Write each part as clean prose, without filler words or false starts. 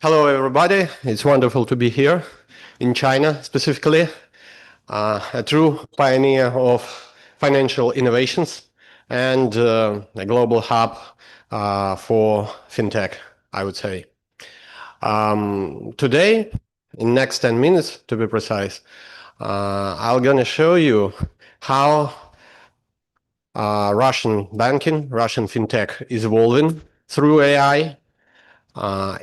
Hello, everybody. It's wonderful to be here in China, specifically, a true pioneer of financial innovations and a global hub for fintech, I would say. Today, in next 10 minutes, to be precise, I'm going to show you how Russian banking, Russian fintech is evolving through AI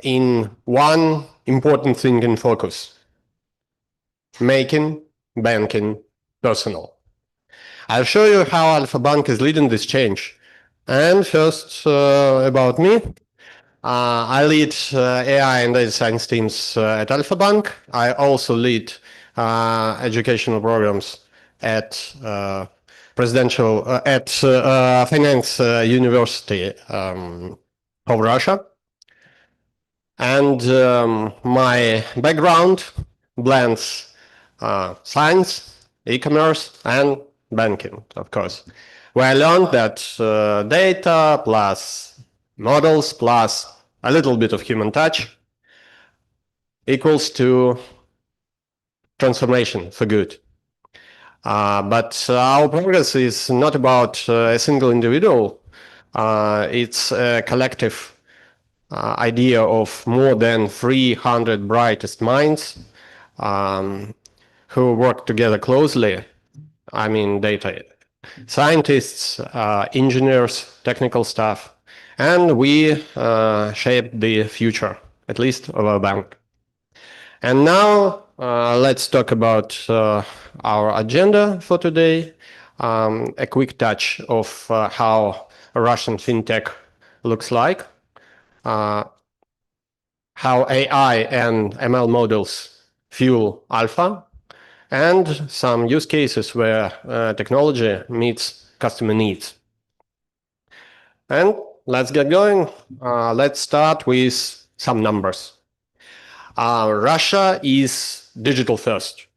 in one important thing in focus: making banking personal. I'll show you how Alfa Bank is leading this change. And first, about me. I lead AI and data science teams at Alfa Bank. I also lead educational programs at Finance University of Russia. And my background blends science, e-commerce, and banking, of course, where I learned that data plus models plus a little bit of human touch equals to transformation for good. But our progress is not about a single individual. It's a collective idea of more than 300 brightest minds who work together closely. I mean, data scientists, engineers, technical staff, and we shape the future, at least of our bank. And now let's talk about our agenda for today. A quick touch of how Russian fintech looks like. How AI and ML models fuel Alpha, and some use cases where technology meets customer needs. And let's get going. Let's start with some numbers. Russia is digital first.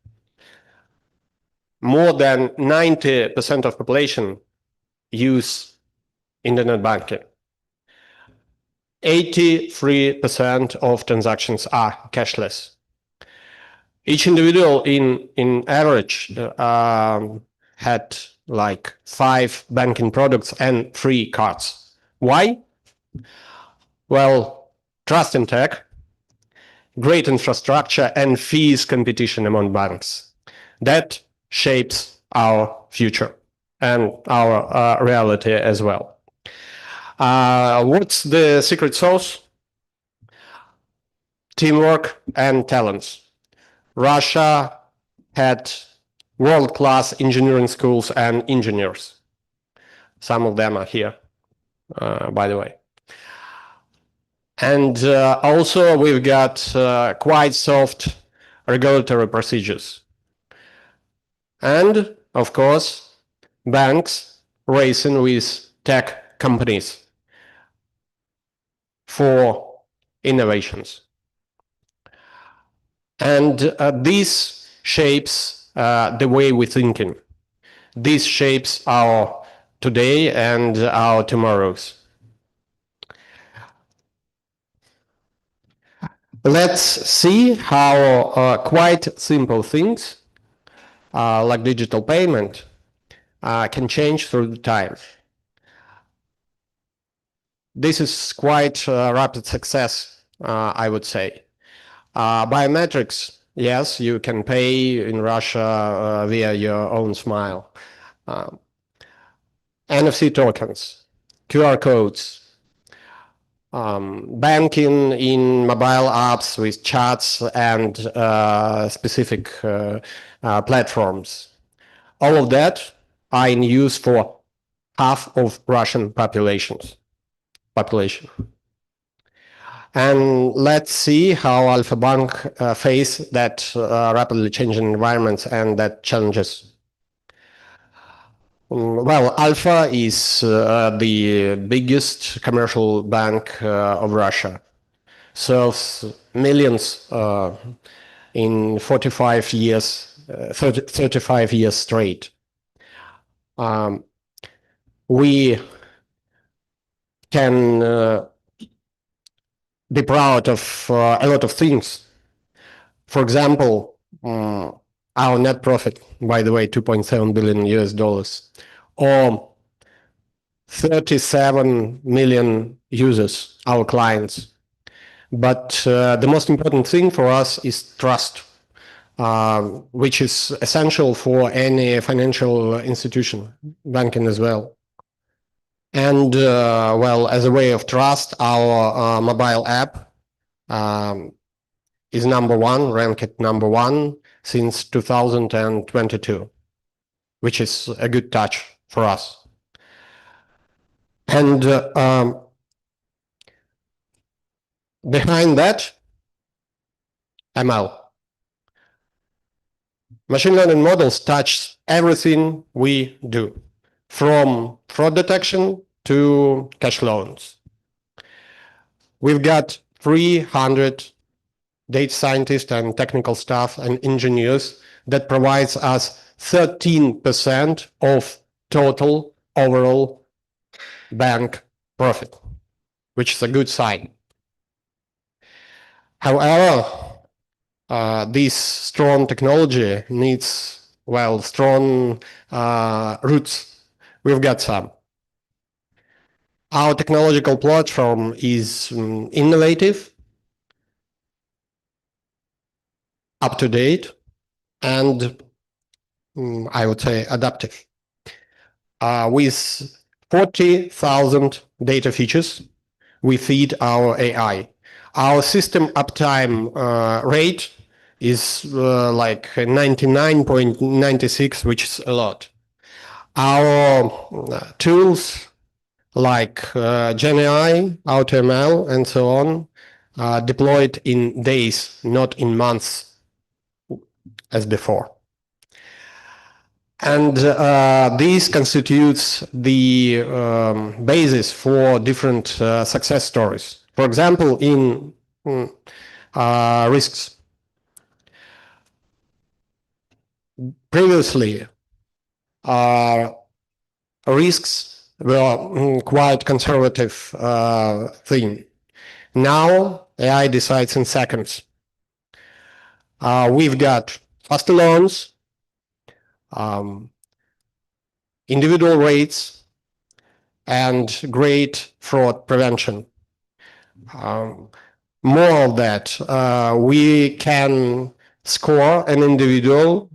More than 90% of population use internet banking. 83% of transactions are cashless. Each individual in average had like 5 banking products and 3 cards. Why? Well, trust in tech, great infrastructure, and fees competition among banks. That shapes our future and our reality as well. What's the secret sauce? Teamwork and talents. Russia had world-class engineering schools and engineers. Some of them are here, by the way. And also we've got quite soft regulatory procedures. And, of course, banks racing with tech companies for innovations. And this shapes the way we're thinking. This shapes our today and our tomorrows. Let's see how quite simple things like digital payment can change through time. This is quite rapid success, I would say. Biometrics, yes, you can pay in Russia via your own SMILE. NFC tokens, QR codes, banking in mobile apps with chats and specific platforms. All of that are in use for half of Russian population. And let's see how Alfa Bank face that rapidly changing environments and that challenges. Well, Alfa is the biggest commercial bank of Russia. Serves millions in 35 years, 35 years straight. We can be proud of a lot of things. For example, our net profit, by the way, 2.7 billion US dollars, or 37 million users, our clients. But the most important thing for us is trust, which is essential for any financial institution, banking as well. And well, as a way of trust, our mobile app is number one, ranked number one since 2022, which is a good touch for us. And behind that, ML. Machine learning models touch everything we do, from fraud detection to cash loans. We've got 300 data scientists and technical staff and engineers that provides us 13% of total overall bank profit, which is a good sign. However, this strong technology needs, well, strong roots. We've got some. Our technological platform is innovative, up to date, and I would say adaptive. With 40,000 data features, we feed our AI. Our system uptime rate is like 99.96, which is a lot. Our tools like GenAI, AutoML, and so on, deployed in days, not in months as before. And this constitutes the basis for different success stories. For example, in risks. Previously, risks were quite conservative thing. Now, AI decides in seconds. We've got faster loans, individual rates, and great fraud prevention. More of that, we can score an individual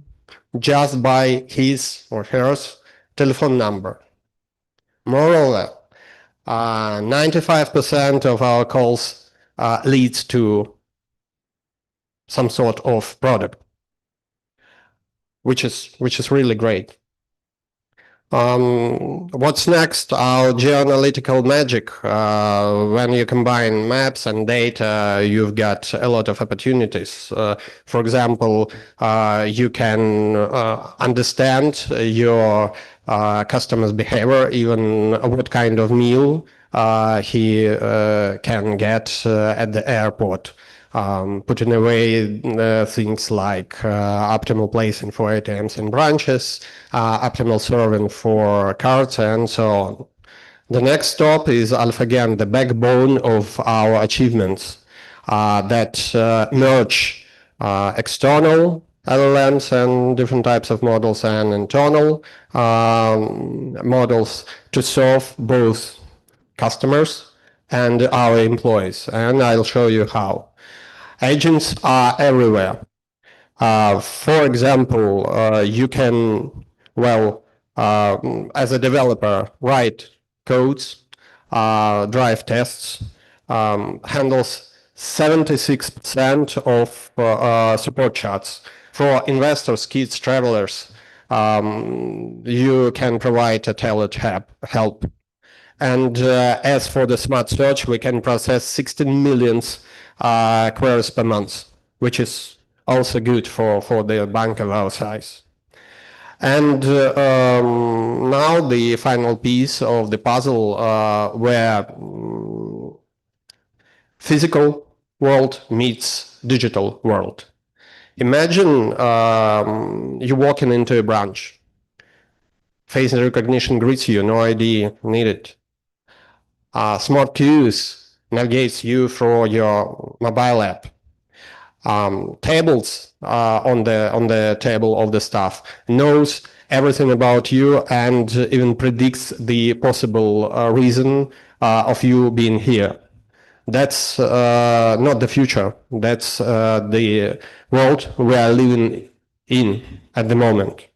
just by his or her telephone number. Moreover, 95% of our calls leads to some sort of product, which is really great. What's next? Our geoanalytical magic. When you combine maps and data, you've got a lot of opportunities. For example, you can understand your customer's behavior, even what kind of meal he can get at the airport. Putting away things like optimal placing for ATMs and branches, optimal serving for cards, and so on. The next stop is AlphaGAN, the backbone of our achievements that merge external LLMs and different types of models and internal models to serve both customers and our employees. And I'll show you how. Agents are everywhere. For example, you can, well, as a developer, write codes, drive tests, handles 76% of support chats. For investors, kids, travelers, you can provide a tailored help. And as for the smart search, we can process 16 million queries per month, which is also good for the bank of our size. And now the final piece of the puzzle where physical world meets digital world. Imagine you walking into a branch. Face recognition greets you, no ID needed. Smart queues, navigates you through your mobile app. Tables on the table of the staff knows everything about you and even predicts the possible reason of you being here. That's not the future. That's the world we are living in at the moment.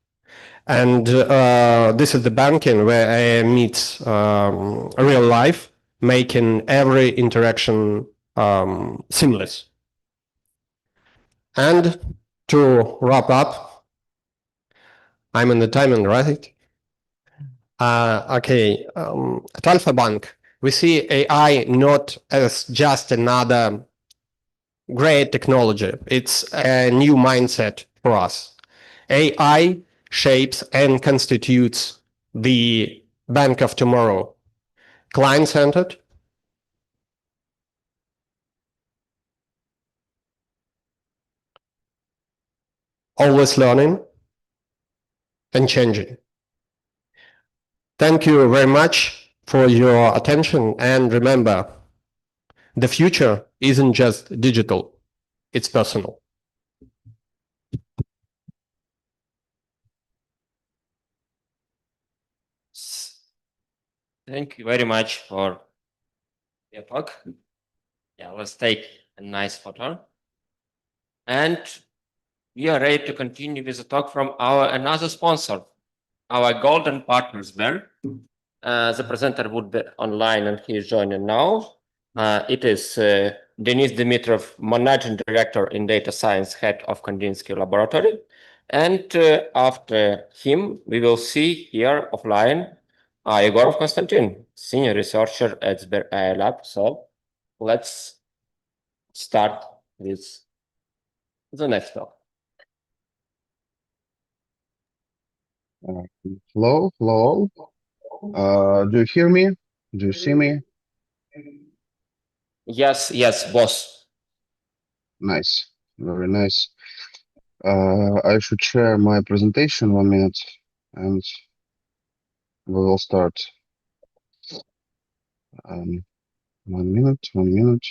And this is the banking where AI meets real life, making every interaction seamless. And to wrap up, I'm in the timing, right? Okay, at Alfa Bank, we see AI not as just another great technology. It's a new mindset for us. AI shapes and constitutes the bank of tomorrow. Client-centered, always learning and changing. Thank you very much for your attention, and remember, the future isn't just digital, it's personal. Thank you very much for your talk. Yeah, let's take a nice photo. And we are ready to continue with the talk from our another sponsor, our golden partner, Sber. The presenter would be online and he is joining now. It is Denis Dimitrov, Managing Director in Data Science, Head of Kandinsky Laboratory. And after him, we will see here offline Egorov Konstantin, Senior Researcher at Sber AI Lab. So let's start with the next talk. Hello, hello. Do you hear me? Do you see me? Yes, yes, boss. Nice, very nice. I should share my presentation 1 minute and we will start. 1 minute, 1 minute.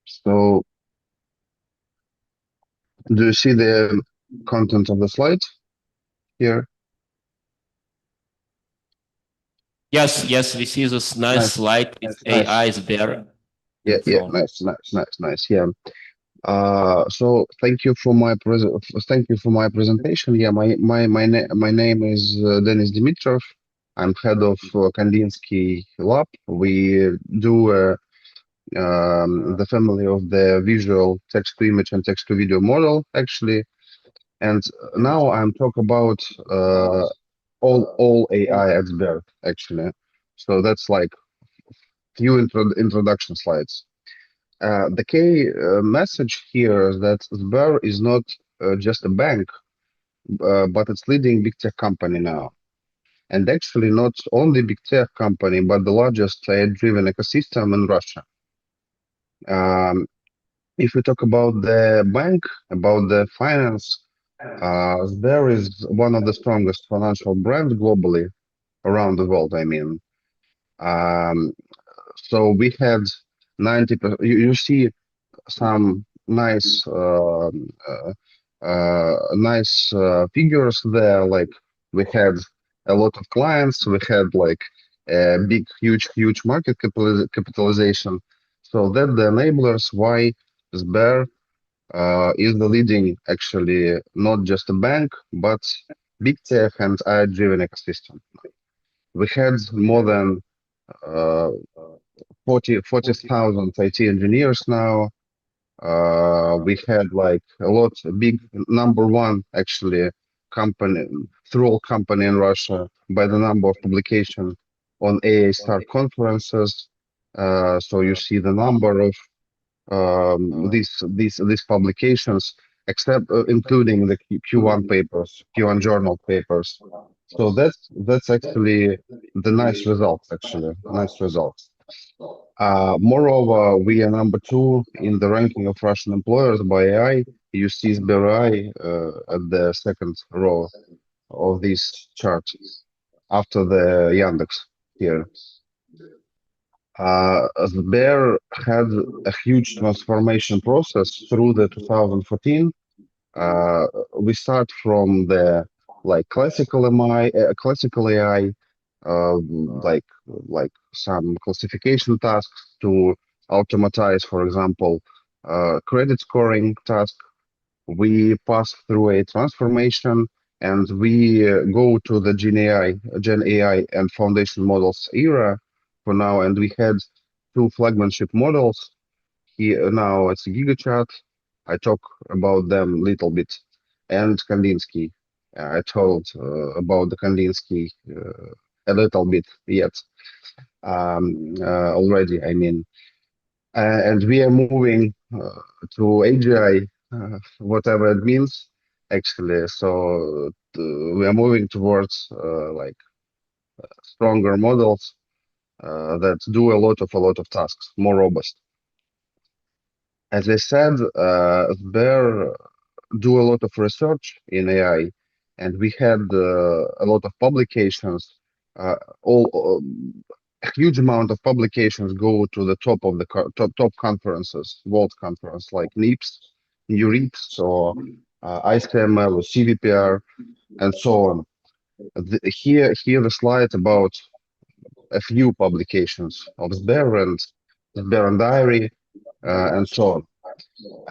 So, do you see the content of the slide here? Yes, yes, we see this nice slide with AI Sber. Yeah, nice. Yeah. So thank you for my presentation. Yeah, my name is Denis Dimitrov. I'm head of Kandinsky Lab. We do the family of the visual text-to-image and text-to-video model, actually. And now I'm talk about all AI at Sber, actually. So that's like few introduction slides. The key message here is that Sber is not just a bank, but it's leading big tech company now. And actually not only big tech company, but the largest AI-driven ecosystem in Russia. If we talk about the bank, about the finance, Sber is one of the strongest financial brands globally around the world, I mean. So we had 90%, you see some nice figures there, like we had a lot of clients, we had like a big huge market capitalization, so that the enablers why Sber is the leading, actually not just a bank but big tech and AI driven ecosystem. We had more than 40,000 IT engineers now. We had like a lot, big number one actually company, through company in Russia by the number of publication on AI Star conferences. So you see the number of these publications, except including the Q1 papers, Q1 journal papers. So that's actually the nice results. Actually, nice results. Moreover, we are number 2 in the ranking of Russian employers by AI. You see Sber AI at the second row of this chart after the Yandex here. Sber had a huge transformation process through the 2014. We start from the classical classical AI, like some classification tasks to automatize, for example, credit scoring task. We pass through a transformation and we go to the Gen AI and foundation models era for now. And we had two flagship models. Here now it's GigaChat. I talk about them a little bit, and Kandinsky. I told about the Kandinsky a little bit yet already. I mean, and we are moving to AGI, whatever it means, actually. So we are moving towards stronger models that do a lot of tasks, more robust. As I said, Sber do a lot of research in AI, and we had a lot of publications. A huge amount of publications go to the top of the top conferences, world conference like NIPS, NeurIPS, or ICML, or CVPR, and so on. Here the slide about a few publications of Sber and Diary, and so on.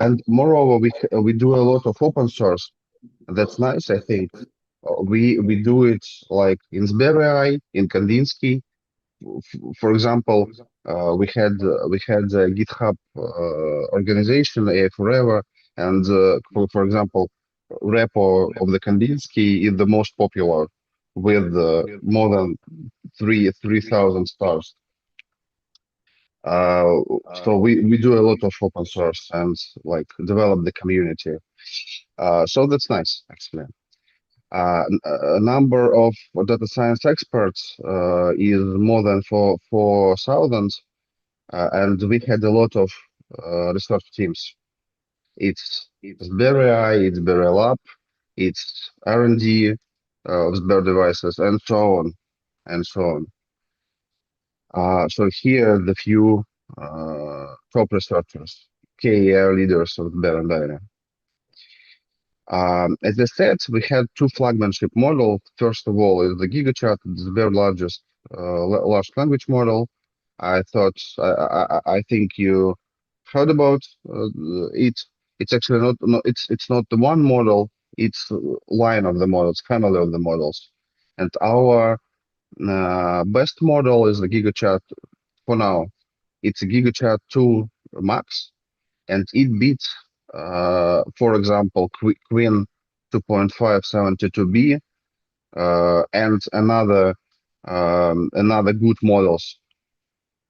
And moreover, we do a lot of open source. That's nice, I think. We do it like in Sber AI, in Kandinsky. For example, we had a GitHub organization, AI Forever, and for example, repo of the Kandinsky is the most popular with more than 3,000 stars. So we do a lot of open source and develop the community. So that's nice, actually. A number of data science experts is more than 4,000, and we had a lot of research teams. It's Sber AI, it's Sber Lab, it's R&D of Sber devices, and so on, and so on. So here the few top researchers, KAR leaders of Sber and Diary. As I said, we had two flagship models. First of all, is the GigaChat, the Sber largest large language model. I think you heard about it. It's actually not it's not the one model. It's line of the models, family of the models, and our best model is the GigaChat for now. It's a GigaChat 2 Max, and it beats, for example, Queen 2.572b and another good models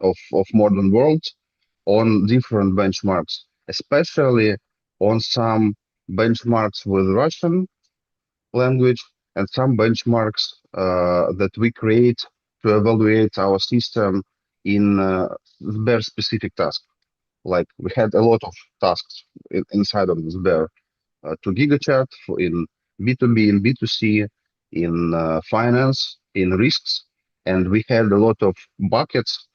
of modern world on different benchmarks, especially on some benchmarks with Russian language and some benchmarks that we create to evaluate our system in Sber specific tasks. Like we had a lot of tasks inside of Sber to GigaChat in B2B, in B2C, in finance, in risks, and we had a lot of buckets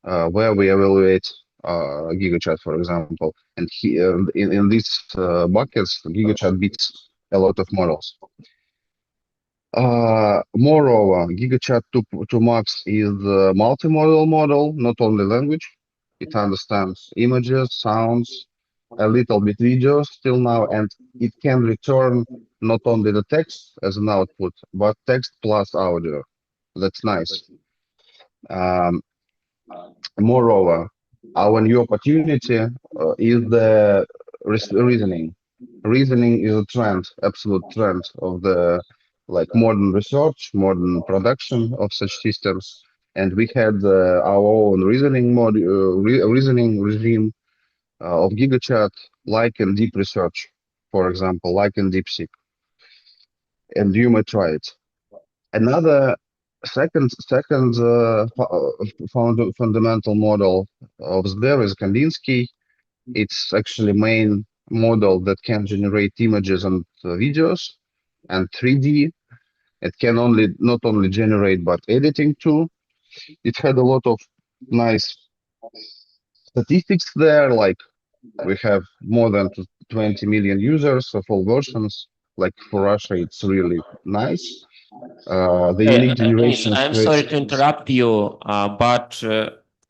where we evaluate GigaChat, for example. And here in these buckets, GigaChat beats a lot of models. Moreover, GigaChat 2 Max is a multimodal model, not only language. It understands images, sounds, a little bit videos still now, and it can return not only the text as an output, but text plus audio. That's nice. Moreover, our new opportunity is the reasoning. Reasoning is a trend, absolute trend of the modern research, modern production of such systems. And we had our own reasoning reasoning regime of GigaChat, like in deep research, for example, like in DeepSeek. And you may try it. Another second fundamental model of Sber is Kandinsky. It's actually main model that can generate images and videos and 3D. It can not only generate but editing too. It had a lot of nice statistics there, like we have more than 20 million users of all versions. Like for Russia, it's really nice. The unique Denis, generation I'm sorry to interrupt you, but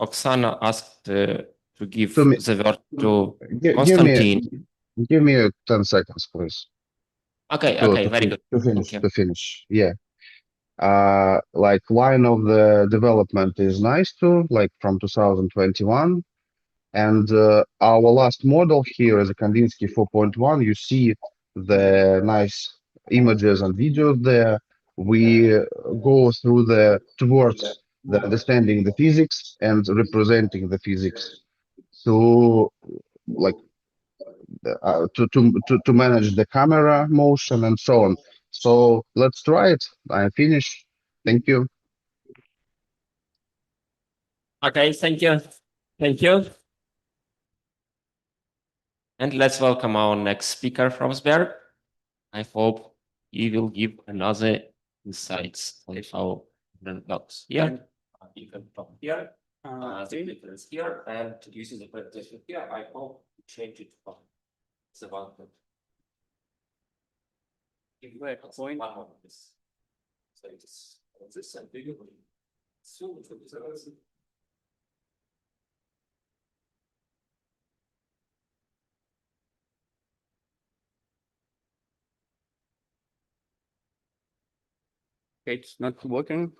Oksana asked to give To me- the word to Give Konstantin. me 10 seconds, please. Okay, to, okay, to, very fin- good. to finish. Thank you. To finish, yeah. Like line of the development is nice too, like from 2021. And our last model here is a Kandinsky 4.1. You see the nice images and videos there. We go through towards the understanding the physics and representing the physics to like to manage the camera motion and so on. So let's try it. I'm finished. Thank you. Okay, thank you. Thank you. And let's welcome our next speaker from Sber. I hope he will give another insights on how blocks here. You can talk here. The clicker is here, and using the presentation here, I hope you change it from the one that. One more of this. So it's this and bigger. So Okay, it's not working.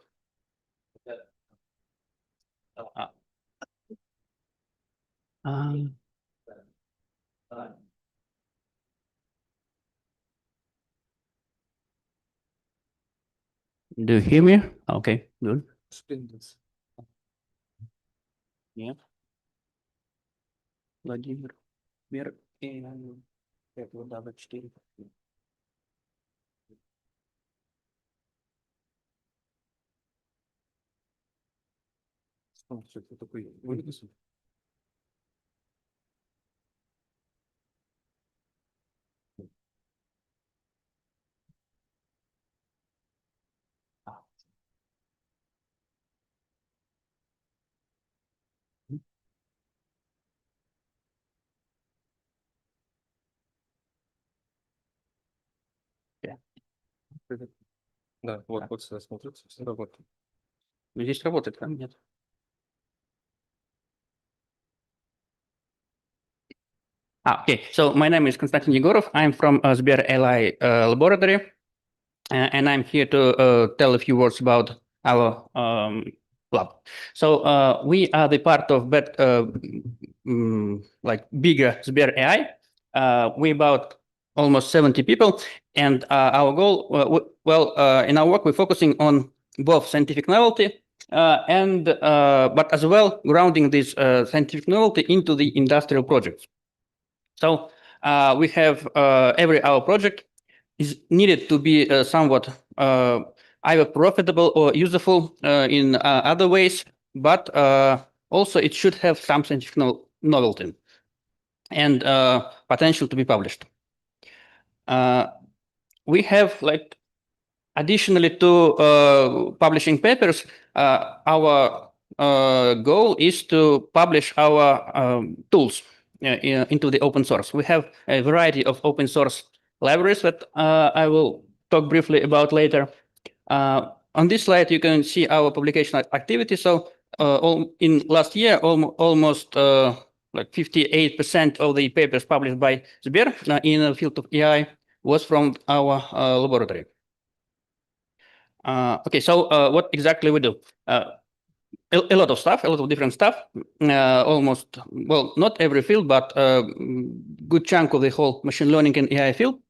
Do you hear me? Okay, good. Yeah. Владимир, Мир и Влада 4. Что такое? Да, вот сюда смотрите, все работает. Ну, здесь работает, там нет. Okay, so my name is Konstantin Egorov. I'm from Sber AI laboratory, and I'm here to tell a few words about our lab. So we are the part of like bigger Sber AI. We about almost 70 people, and our goal, in our work, we're focusing on both scientific novelty and but as well grounding this scientific novelty into the industrial projects. So we have our project is needed to be somewhat either profitable or useful in other ways, but also it should have some scientific novelty and potential to be published. We have like additionally to publishing papers, our goal is to publish our tools into the open source. We have a variety of open source libraries that I will talk briefly about later. On this slide, you can see our publication activity. So in last year, almost like 58% of the papers published by Sber in the field of AI was from our laboratory. Okay, so what exactly we do? A lot of stuff, a lot of different stuff. Almost, well, not every field, but good chunk of the whole machine learning and AI field.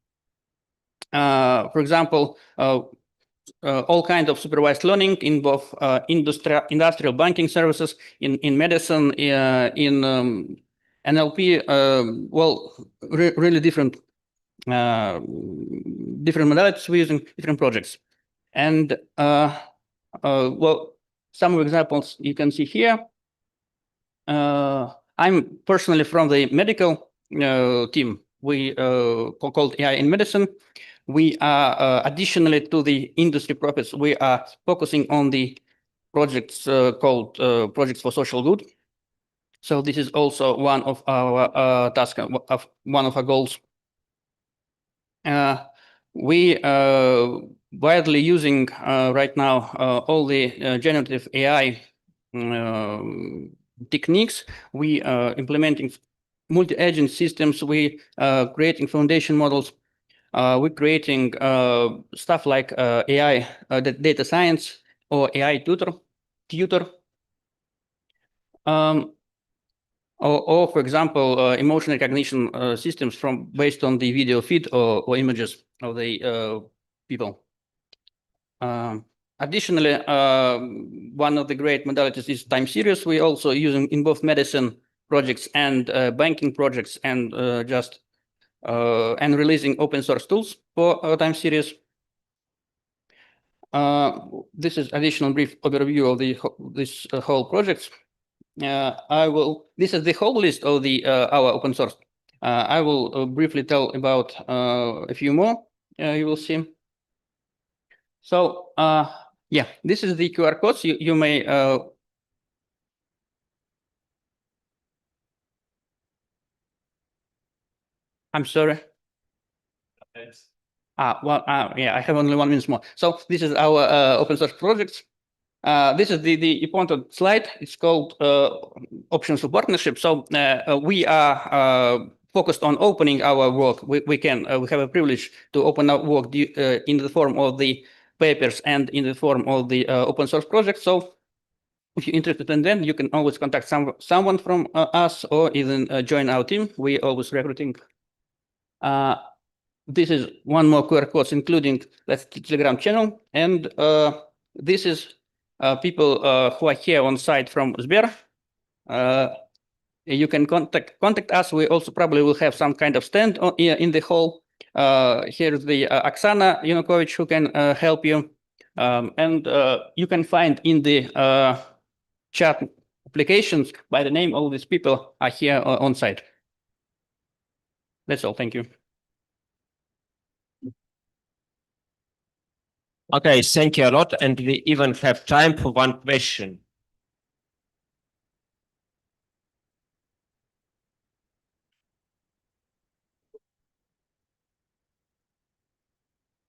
For example, all kinds of supervised learning in both industrial banking services, in medicine, in NLP. Well, really different modalities we're using, different projects. And well, some examples you can see here. I'm personally from the medical team. We called AI in medicine. we are additionally to the industry profits, we are focusing on the projects called projects for social good. So this is also one of our tasks, one of our goals. We widely using right now all the generative AI techniques. We are implementing multi-agent systems. We creating foundation models. We're creating stuff like AI data science or AI tutor. Or for example, emotion recognition systems based on the video feed or images of the people. Additionally, one of the great modalities is time series. We also using in both medicine projects and banking projects, and and releasing open source tools for time series. This is additional brief overview of this whole project. This is the whole list of our open source. I will briefly tell about a few more. You will see. So yeah, this is the QR codes. You may. I'm sorry. Yeah, I have only 1 minute more. So this is our open source projects. This is the important slide. It's called options for partnership. So we are focused on opening our work. We have a privilege to open our work in the form of the papers and in the form of the open source project. So if you're interested in them, you can always contact someone from us or even join our team. We always recruiting. This is one more QR code, including the Telegram channel. And this is people who are here on site from Sber. You can contact us. We also probably will have some kind of stand in the hall. Here's the Oksana Yanukovych who can help you. And you can find in the chat applications by the name all these people are here on site. That's all. Thank you. Okay, thank you a lot. And we even have time for one question.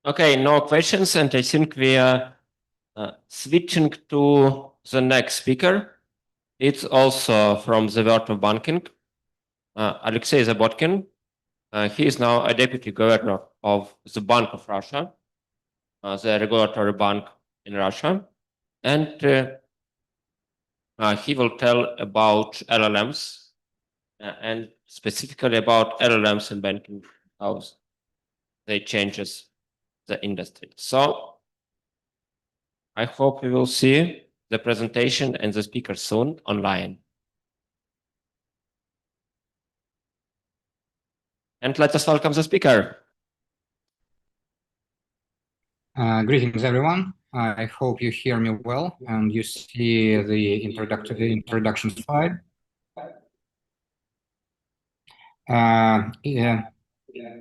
Okay, no questions. And I think we are switching to the next speaker. It's also from the world of banking, Alexey Zabotkin. He is now a deputy governor of the Bank of Russia, the regulatory bank in Russia. And he will tell about LLMs and specifically about LLMs in banking, how they changes the industry. So I hope we will see the presentation and the speaker soon online. And let us welcome the speaker. Greetings, everyone. I hope you hear me well and you see the introduction slide. Yeah.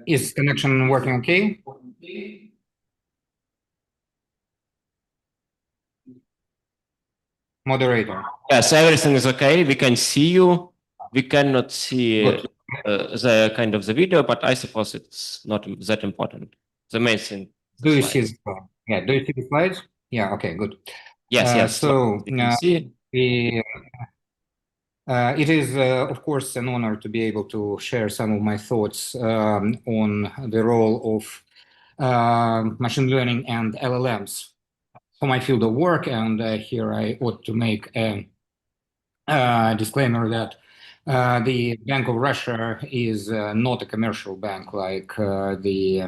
Is connection working okay? Moderator. Yes, everything is okay. We can see you. We cannot see the kind of the video, but I suppose it's not that important. The main thing. Do you see the slide? Yeah. Do you see the slides? Yeah. Okay. Good. Yes. So you can see. It is, of course, an honor to be able to share some of my thoughts on the role of machine learning and LLMs for my field of work. And here I ought to make a disclaimer that the Bank of Russia is not a commercial bank like the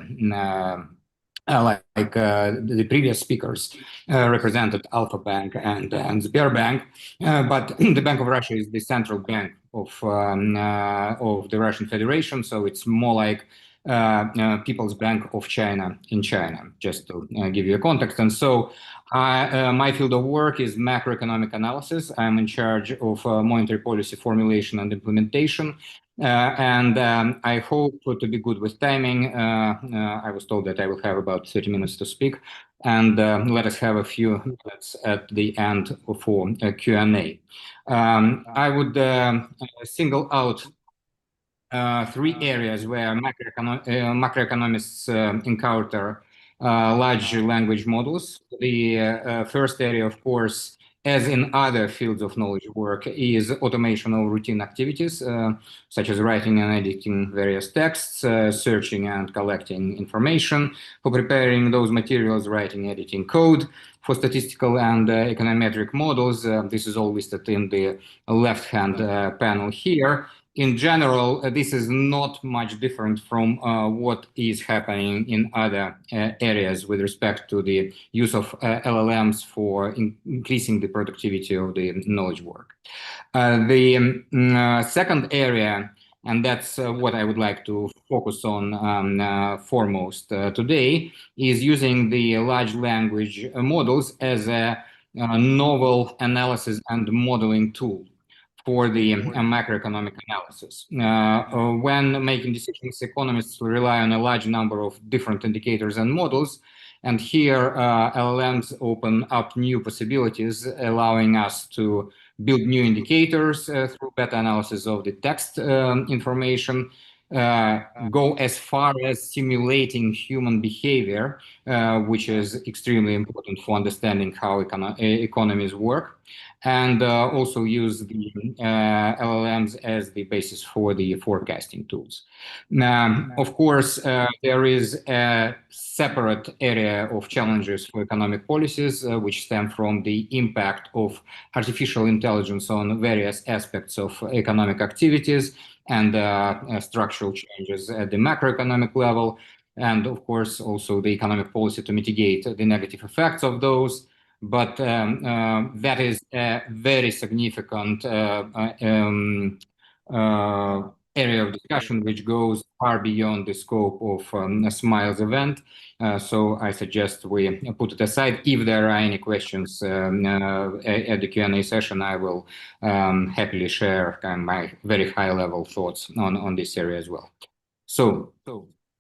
previous speakers represented Alfa Bank and Sber Bank, but the Bank of Russia is the central bank of the Russian Federation, so it's more like People's Bank of China in China, just to give you a context. And so my field of work is macroeconomic analysis. I'm in charge of monetary policy formulation and implementation. I hope to be good with timing. I was told that I will have about 30 minutes to speak, and let us have a few minutes at the end for Q&A. I would single out three areas where macroeconomists encounter large language models. The first area, of course, as in other fields of knowledge work, is automation of routine activities, such as writing and editing various texts, searching and collecting information, for preparing those materials, writing, editing code. For statistical and econometric models, this is all listed in the left-hand panel here. In general, this is not much different from what is happening in other areas with respect to the use of LLMs for increasing the productivity of the knowledge work. The second area, and that's what I would like to focus on foremost today, is using the large language models as a novel analysis and modeling tool for the macroeconomic analysis. When making decisions, economists rely on a large number of different indicators and models. And here, LLMs open up new possibilities, allowing us to build new indicators through better analysis of the text information, go as far as simulating human behavior, which is extremely important for understanding how economies work, and also use the LLMs as the basis for the forecasting tools. Of course, there is a separate area of challenges for economic policies, which stem from the impact of artificial intelligence on various aspects of economic activities and structural changes at the macroeconomic level, and of course also the economic policy to mitigate the negative effects of those. But that is a very significant area of discussion which goes far beyond the scope of a SMILES event. So I suggest we put it aside. If there are any questions at the Q&A session, I will happily share my very high-level thoughts on this area as well. So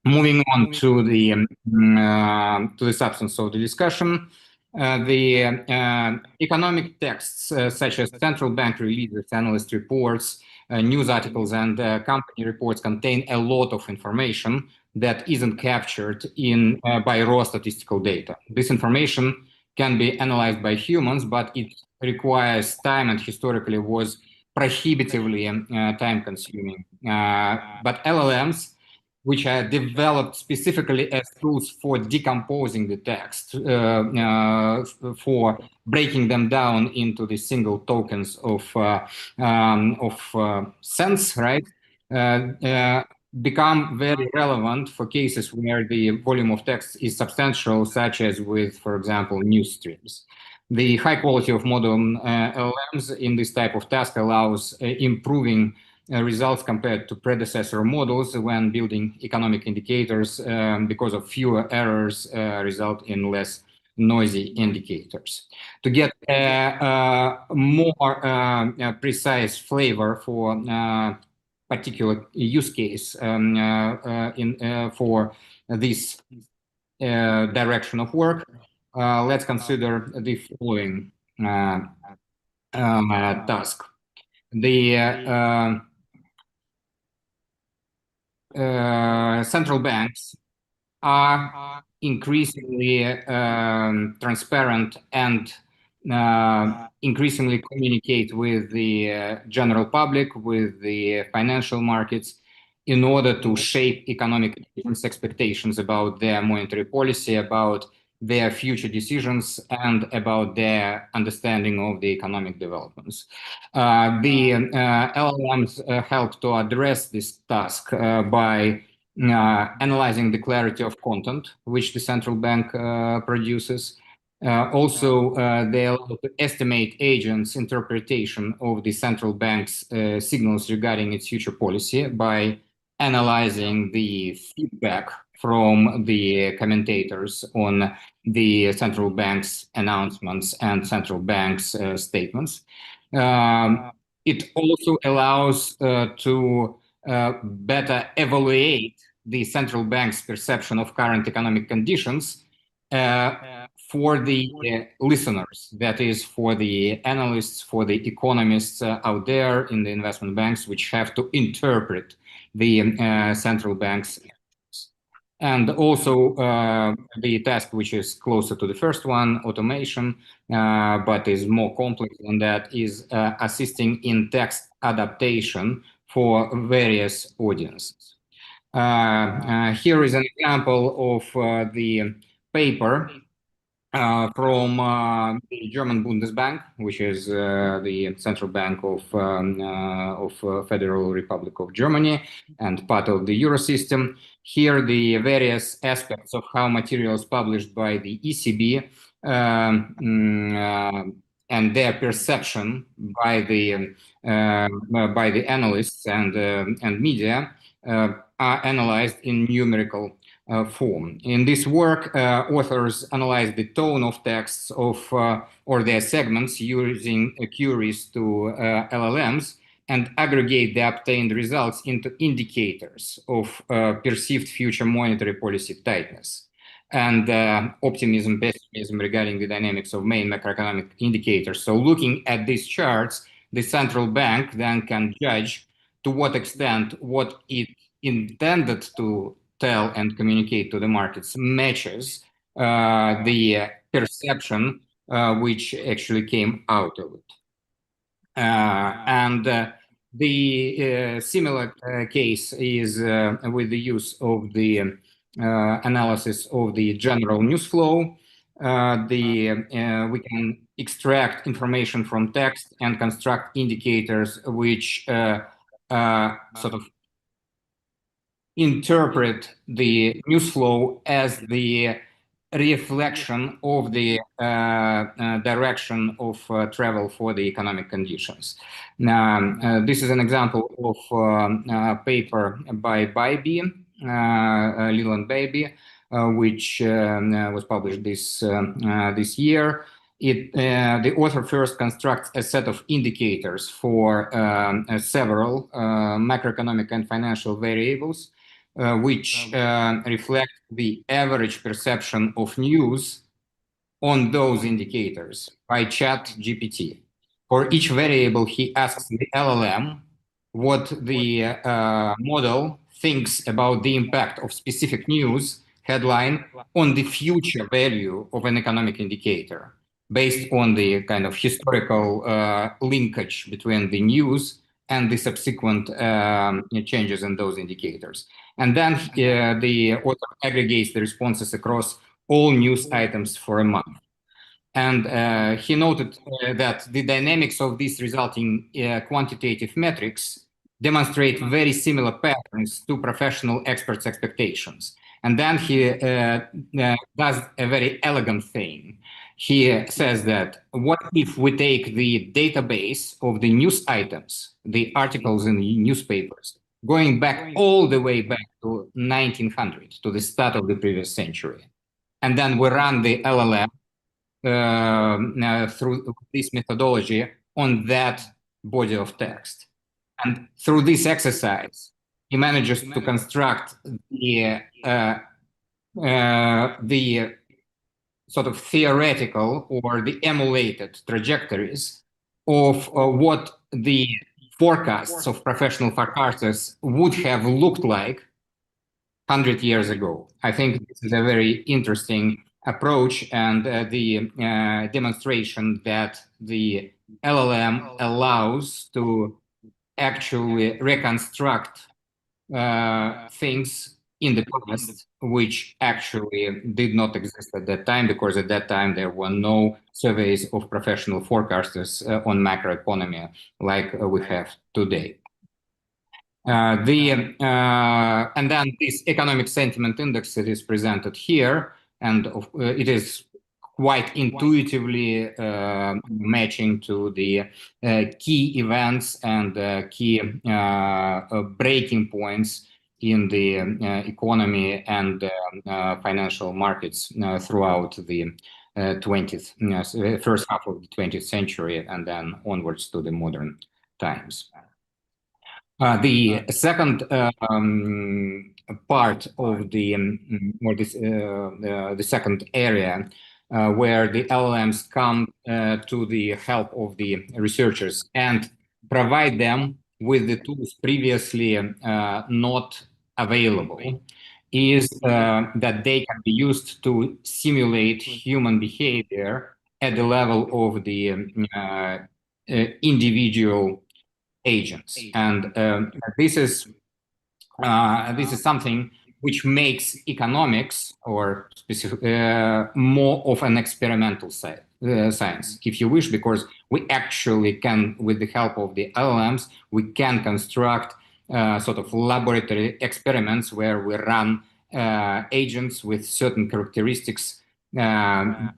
moving on to the substance of the discussion. The economic texts, such as central bank releases, analyst reports, news articles, and company reports, contain a lot of information that isn't captured by raw statistical data. This information can be analyzed by humans, but it requires time and historically was prohibitively time-consuming. But LLMs, which are developed specifically as tools for decomposing the text, for breaking them down into the single tokens of sense, right? Become very relevant for cases where the volume of text is substantial, such as with, for example, news streams. The high quality of modern LLMs in this type of task allows improving results compared to predecessor models when building economic indicators, because of fewer errors result in less noisy indicators. To get a more precise flavor for particular use case for this direction of work, let's consider the following task. The central banks are increasingly transparent and increasingly communicate with the general public, with the financial markets, in order to shape economic expectations about their monetary policy, about their future decisions, and about their understanding of the economic developments. The LLMs help to address this task by analyzing the clarity of content which the central bank produces. Also, they allow to estimate agents' interpretation of the central bank's signals regarding its future policy by analyzing the feedback from the commentators on the central bank's announcements and central bank's statements. It also allows to better evaluate the central bank's perception of current economic conditions for the listeners, that is, for the analysts, for the economists out there in the investment banks, which have to interpret the central bank's actions. And also the task which is closer to the first one, automation, but is more complex than that, is assisting in text adaptation for various audiences. Here is an example of the paper from the German Bundesbank, which is the central bank of Federal Republic of Germany and part of the Eurosystem. Here, the various aspects of how materials published by the ECB and their perception by the analysts and media are analyzed in numerical form. In this work, authors analyze the tone of texts of or their segments using queries to LLMs and aggregate the obtained results into indicators of perceived future monetary policy tightness and optimism, pessimism regarding the dynamics of main macroeconomic indicators. So looking at these charts, the central bank then can judge to what extent what it intended to tell and communicate to the markets matches the perception which actually came out of it. The similar case is with the use of the analysis of the general news flow. We can extract information from text and construct indicators which sort of interpret the news flow as the reflection of the direction of travel for the economic conditions. Now, this is an example of a paper by Baby, Leland Baby, which was published this year. The author first constructs a set of indicators for several macroeconomic and financial variables, which reflect the average perception of news on those indicators by ChatGPT. For each variable, he asks the LLM what the model thinks about the impact of specific news headline on the future value of an economic indicator, based on the kind of historical linkage between the news and the subsequent changes in those indicators. And then the author aggregates the responses across all news items for a month. And he noted that the dynamics of these resulting quantitative metrics demonstrate very similar patterns to professional experts' expectations. And then he does a very elegant thing. He says that, what if we take the database of the news items, the articles in the newspapers, going back all the way back to 1900, to the start of the previous century, and then we run the LLM through this methodology on that body of text. And through this exercise, he manages to construct the sort of theoretical or the emulated trajectories of what the forecasts of professional forecasters would have looked like 100 years ago. I think this is a very interesting approach and the demonstration that the LLM allows to actually reconstruct things in the past which actually did not exist at that time, because at that time there were no surveys of professional forecasters on macroeconomy like we have today. And then this economic sentiment index that is presented here, and it is quite intuitively matching to the key events and key breaking points in the economy and financial markets throughout the 20th, first half of the 20th century, and then onwards to the modern times. The second part of the the second area where the LLMs come to the help of the researchers and provide them with the tools previously not available is that they can be used to simulate human behavior at the level of the individual agents. And this is something which makes economics or specific, more of an experimental science, if you wish, because we actually can, with the help of the LLMs, we can construct sort of laboratory experiments where we run agents with certain characteristics and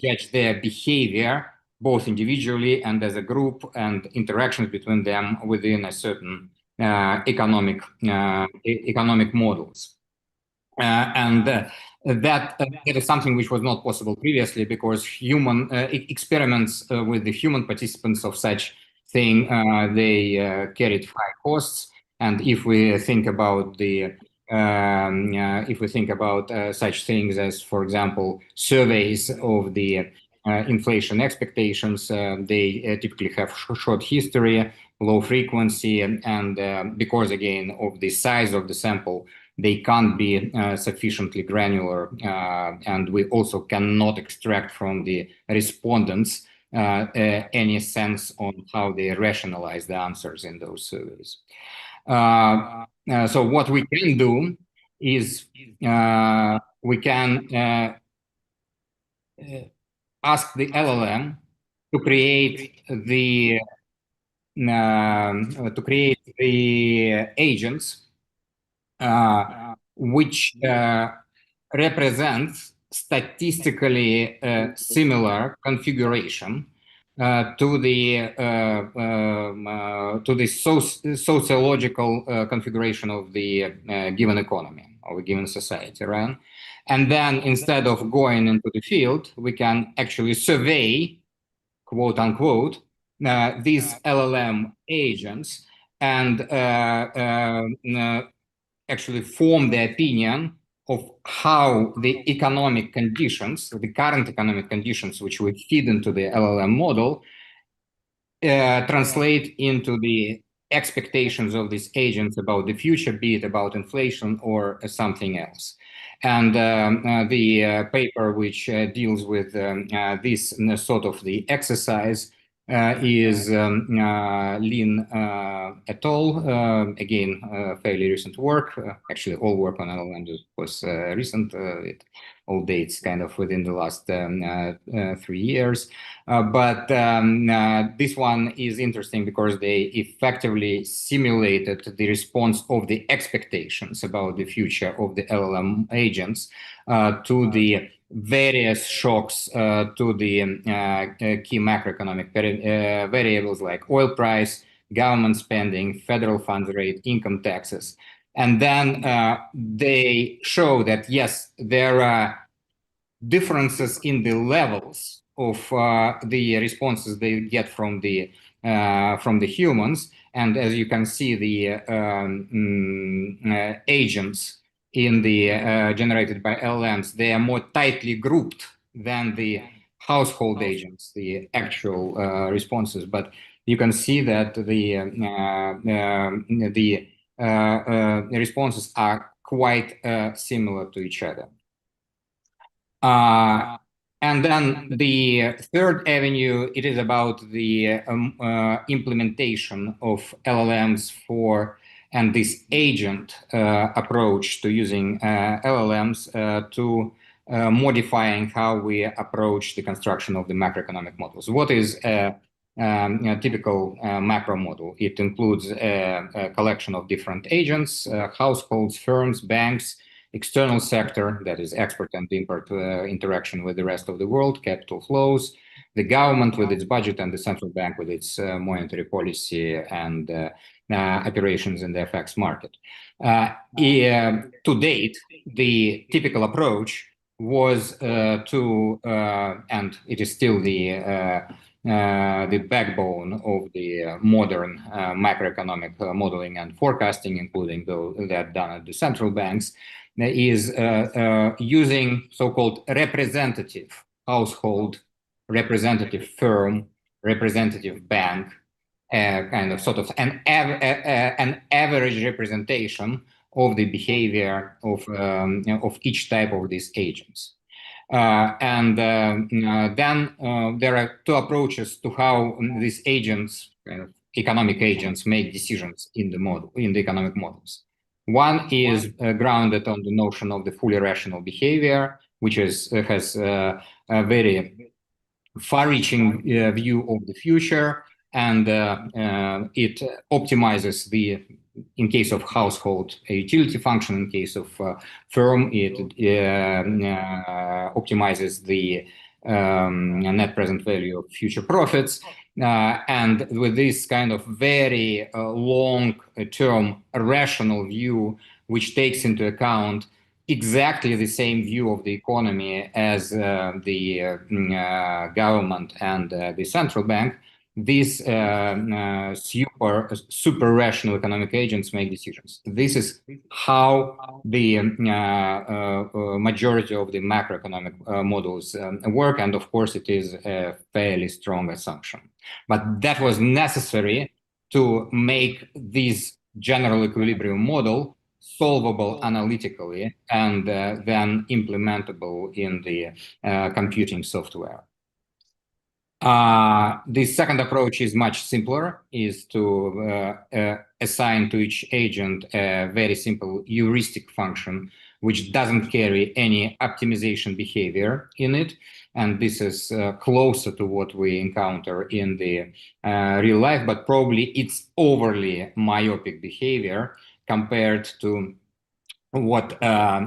judge their behavior, both individually and as a group, and interactions between them within a certain economic models. That is something which was not possible previously, because human experiments with the human participants of such thing, they carried high costs. And if we think about the such things as, for example, surveys of the inflation expectations, they typically have short history, low frequency, and because again of the size of the sample, they can't be sufficiently granular, and we also cannot extract from the respondents any sense on how they rationalize the answers in those surveys. So what we can do is we can ask the LLM to create the agents which represents statistically similar configuration to the sociological configuration of the given economy or a given society, right? And then instead of going into the field, we can actually survey, quote unquote, these LLM agents and actually form the opinion of how the economic conditions, the current economic conditions which we feed into the LLM model, translate into the expectations of these agents about the future, be it about inflation or something else. And the paper which deals with this sort of the exercise is Lin et al. Again, fairly recent work. Actually, all work on LLM was recent. It all dates kind of within the last 3 years. But this one is interesting because they effectively simulated the response of the expectations about the future of the LLM agents to the various shocks to the key macroeconomic variables like oil price, government spending, federal funds rate, income taxes. And then they show that, yes, there are differences in the levels of the responses they get from the humans. And as you can see, the agents in the generated by LLMs, they are more tightly grouped than the household agents, the actual responses. But you can see that the responses are quite similar to each other. And then the third avenue, it is about the implementation of LLMs and this agent approach to using LLMs to modifying how we approach the construction of the macroeconomic models. What is a typical macro model? It includes a collection of different agents, households, firms, banks, external sector, that is export and import interaction with the rest of the world, capital flows, the government with its budget and the central bank with its monetary policy and operations in the FX market. To date, the typical approach was and it is still the backbone of the modern macroeconomic modeling and forecasting, including that done at the central banks, is using so-called representative household, representative firm, representative bank, kind of sort of an average representation of the behavior of each type of these agents. Then there are two approaches to how these agents, kind of economic agents, make decisions in the economic models. One is grounded on the notion of the fully rational behavior, which has a very far-reaching view of the future, and it optimizes in case of household, a utility function. In case of firm, it optimizes the net present value of future profits. And with this kind of very long-term rational view, which takes into account exactly the same view of the economy as the government and the central bank, these super rational economic agents make decisions. This is how the majority of the macroeconomic models work, and of course it is a fairly strong assumption. But that was necessary to make this general equilibrium model solvable analytically and then implementable in the computing software. The second approach is much simpler, is to assign to each agent a very simple heuristic function, which doesn't carry any optimization behavior in it. And this is closer to what we encounter in the real life, but probably it's overly myopic behavior compared to what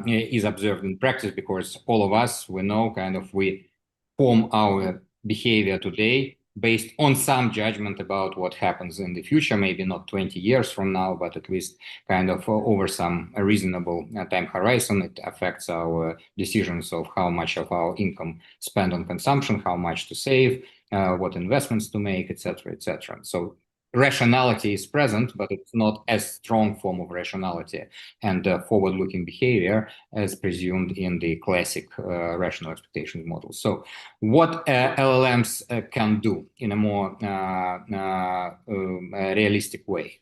is observed in practice, because all of us, we know, kind of, we form our behavior today based on some judgment about what happens in the future, maybe not 20 years from now, but at least kind of over some reasonable time horizon. It affects our decisions of how much of our income spent on consumption, how much to save, what investments to make, etc., etc. So rationality is present, but it's not as strong form of rationality and forward-looking behavior as presumed in the classic rational expectations model. So what LLMs can do in a more realistic way?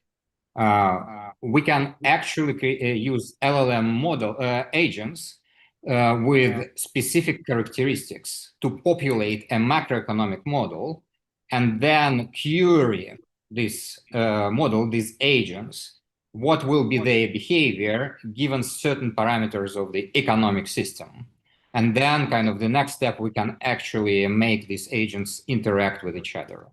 We can actually use LLM model agents with specific characteristics to populate a macroeconomic model and then query this model, these agents, what will be their behavior given certain parameters of the economic system. And then kind of the next step, we can actually make these agents interact with each other.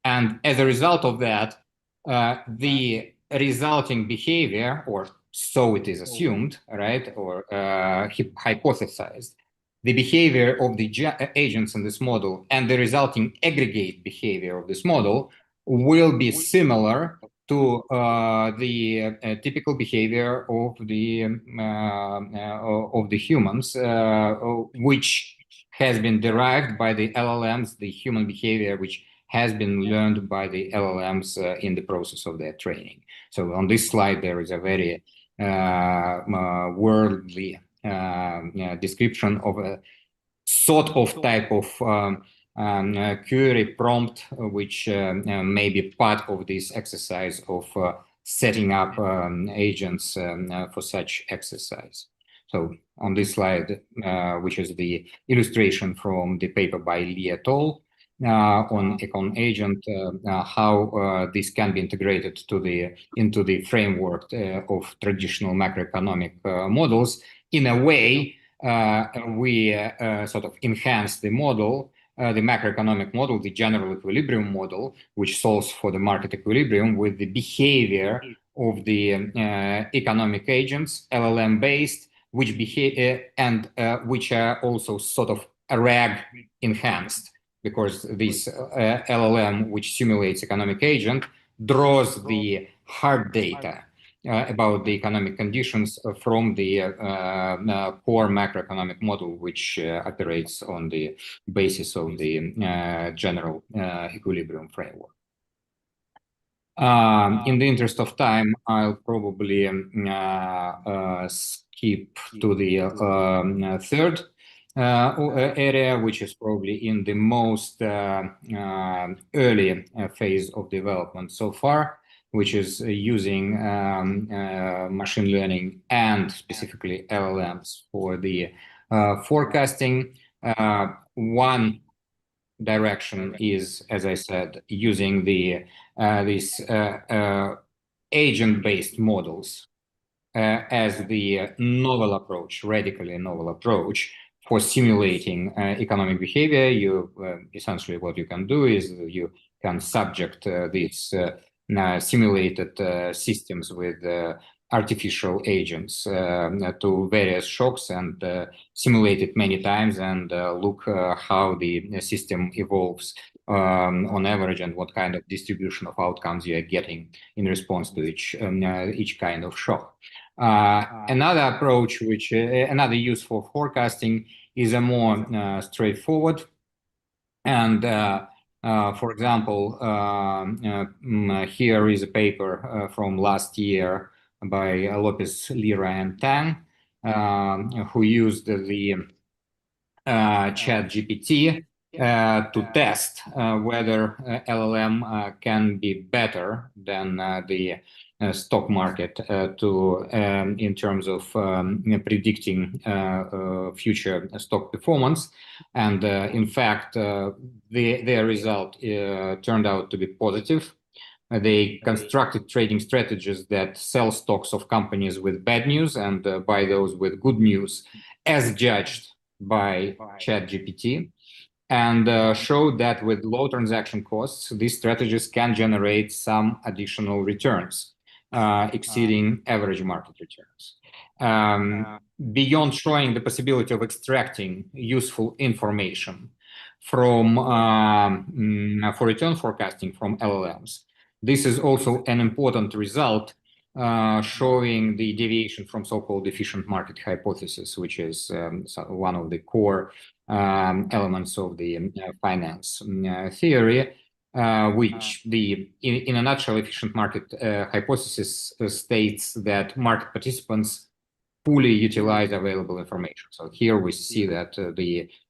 And as a result of that, the resulting behavior, or so it is assumed, right, or hypothesized, the behavior of the agents in this model and the resulting aggregate behavior of this model will be similar to the typical behavior of the humans, which has been derived by the LLMs, the human behavior, which has been learned by the LLMs in the process of their training. So on this slide, there is a very worldly description of a sort of type of query prompt, which may be part of this exercise of setting up agents for such exercise. So on this slide, which is the illustration from the paper by Lee et al. On Econ Agent, how this can be integrated into the framework of traditional macroeconomic models. In a way, we sort of enhance the model, the macroeconomic model, the general equilibrium model, which solves for the market equilibrium with the behavior of the economic agents, LLM-based, which behave and which are also sort of RAG enhanced, because this LLM, which simulates economic agent, draws the hard data about the economic conditions from the core macroeconomic model, which operates on the basis of the general equilibrium framework. In the interest of time, I'll probably skip to the third area, which is probably in the most early phase of development so far, which is using machine learning and specifically LLMs for the forecasting. One direction is, as I said, using the these agent-based models as the novel approach, radically novel approach for simulating economic behavior. You essentially what you can do is you can subject these simulated systems with artificial agents to various shocks and simulate it many times and look how the system evolves on average and what kind of distribution of outcomes you are getting in response to each kind of shock. Another approach, which another use for forecasting, is a more straightforward. And for example, here is a paper from last year by Lopez, Lira, and Tang, who used the ChatGPT to test whether LLM can be better than the stock market in terms of predicting future stock performance. And in fact, their result turned out to be positive. They constructed trading strategies that sell stocks of companies with bad news and buy those with good news, as judged by ChatGPT, and showed that with low transaction costs, these strategies can generate some additional returns, exceeding average market returns. Beyond showing the possibility of extracting useful information from for return forecasting from LLMs, this is also an important result showing the deviation from so-called efficient market hypothesis, which is one of the core elements of the finance theory, which in a nutshell, efficient market hypothesis states that market participants fully utilize available information. So here we see that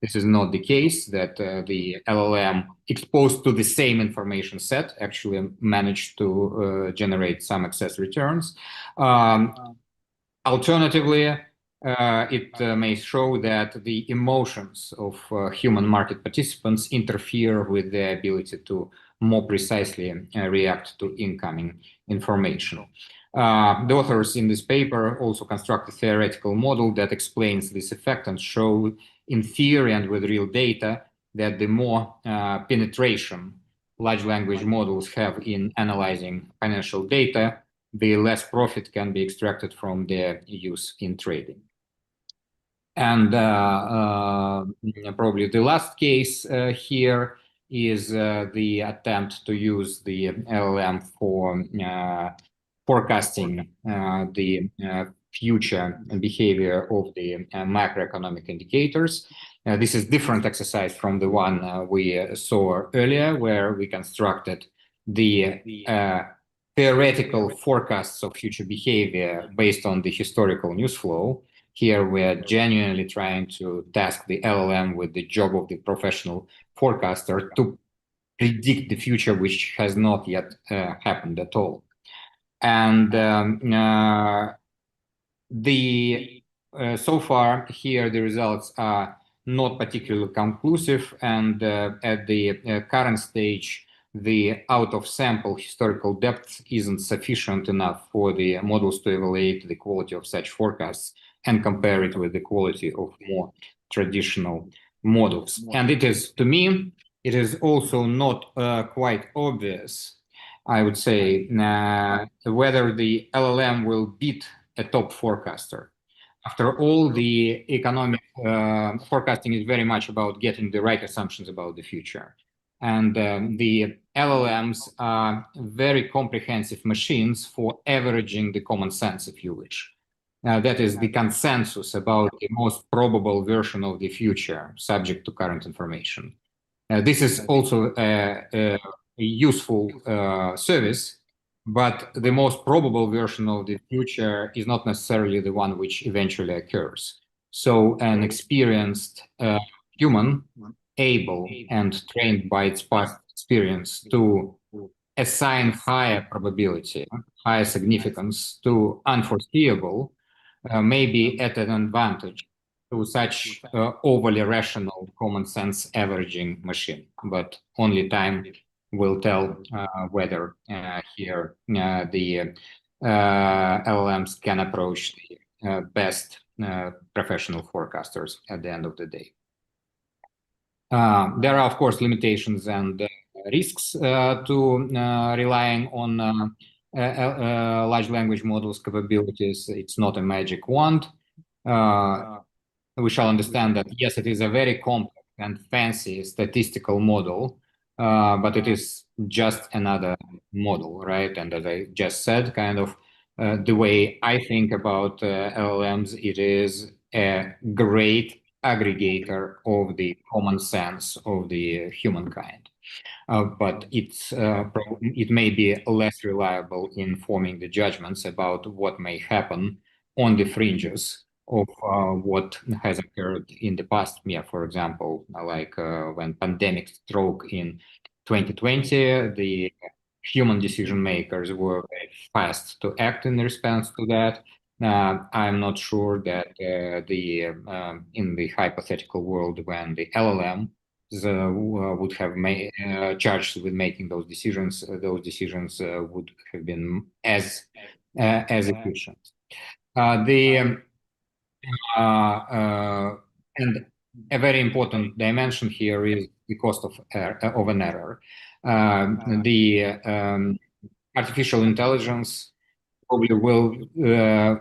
this is not the case, that the LLM exposed to the same information set actually managed to generate some excess returns. Alternatively, it may show that the emotions of human market participants interfere with their ability to more precisely react to incoming information. The authors in this paper also construct a theoretical model that explains this effect and show in theory and with real data that the more penetration large language models have in analyzing financial data, the less profit can be extracted from their use in trading. And probably the last case here is the attempt to use the LLM for forecasting the future behavior of the macroeconomic indicators. This is different exercise from the one we saw earlier, where we constructed the theoretical forecasts of future behavior based on the historical news flow. Here we're genuinely trying to task the LLM with the job of the professional forecaster to predict the future, which has not yet happened at all. And so far here the results are not particularly conclusive, and at the current stage the out-of-sample historical depth isn't sufficient enough for the models to evaluate the quality of such forecasts and compare it with the quality of more traditional models. And it is, to me, it is also not quite obvious, I would say, whether the LLM will beat a top forecaster. after all, the economic forecasting is very much about getting the right assumptions about the future. And the LLMs are very comprehensive machines for averaging the common sense, if you wish. That is the consensus about the most probable version of the future, subject to current information. This is also a useful service, but the most probable version of the future is not necessarily the one which eventually occurs. So an experienced human, able and trained by its past experience to assign higher probability, higher significance to unforeseeable, may be at an advantage to such overly rational common sense averaging machine, but only time will tell whether here the LLMs can approach the best professional forecasters at the end of the day. There are, of course, limitations and risks to relying on large language models capabilities. It's not a magic wand. We shall understand that, yes, it is a very complex and fancy statistical model, but it is just another model, right? And as I just said, kind of the way I think about LLMs, it is a great aggregator of the common sense of the humankind. But it may be less reliable in forming the judgments about what may happen on the fringes of what has occurred in the past. Yeah, for example, like when pandemic struck in 2020, the human decision makers were very fast to act in response to that. I'm not sure that in the hypothetical world when the LLM would have charged with making those decisions would have been as efficient. And a very important dimension here is the cost of an error. The artificial intelligence probably will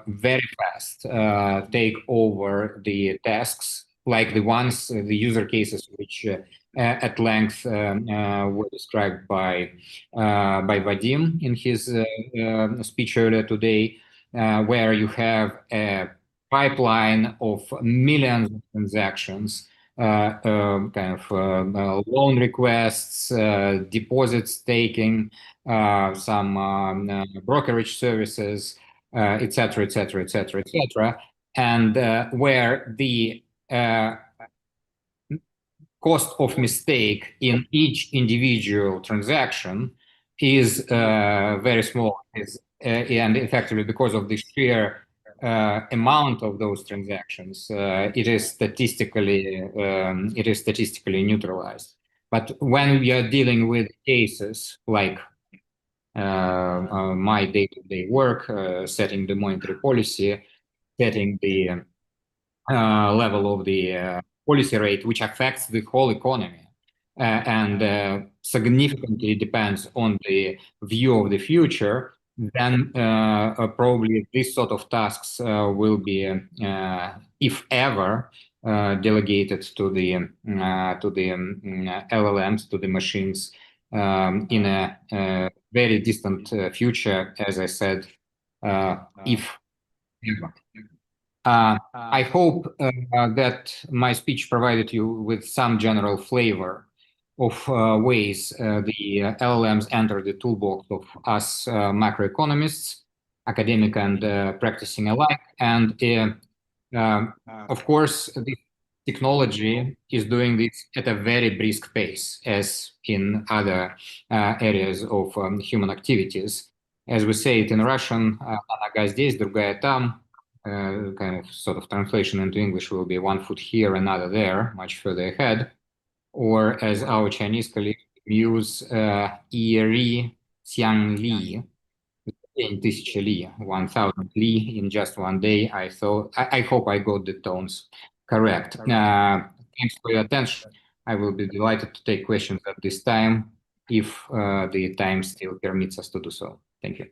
very fast take over the tasks like the ones, the user cases which at length were described by Vadim in his speech earlier today, where you have a pipeline of millions of transactions, kind of loan requests, deposits taking, some brokerage services, etc., etc., etc., etc., and where the cost of mistake in each individual transaction is very small, and effectively because of the sheer amount of those transactions, it is statistically neutralized. But when we are dealing with cases like my day-to-day work, setting the monetary policy, setting the level of the policy rate, which affects the whole economy, and significantly depends on the view of the future, then probably this sort of tasks will be, if ever, delegated to the LLMs, to the machines, in a very distant future, as I said, if ever. I hope that my speech provided you with some general flavor of ways the LLMs enter the toolbox of us macroeconomists, academic and practicing alike. And of course, the technology is doing this at a very brisk pace, as in other areas of human activities. As we say it in Russian, "Одна здесь, другая там." Kind of sort of translation into English will be one foot here, another there, much further ahead. Or as our Chinese colleagues use, 1,000 里, 10,000 li, 1,000 li in just one day. I hope I got the tones correct. Thanks for your attention. I will be delighted to take questions at this time if the time still permits us to do so. Thank you.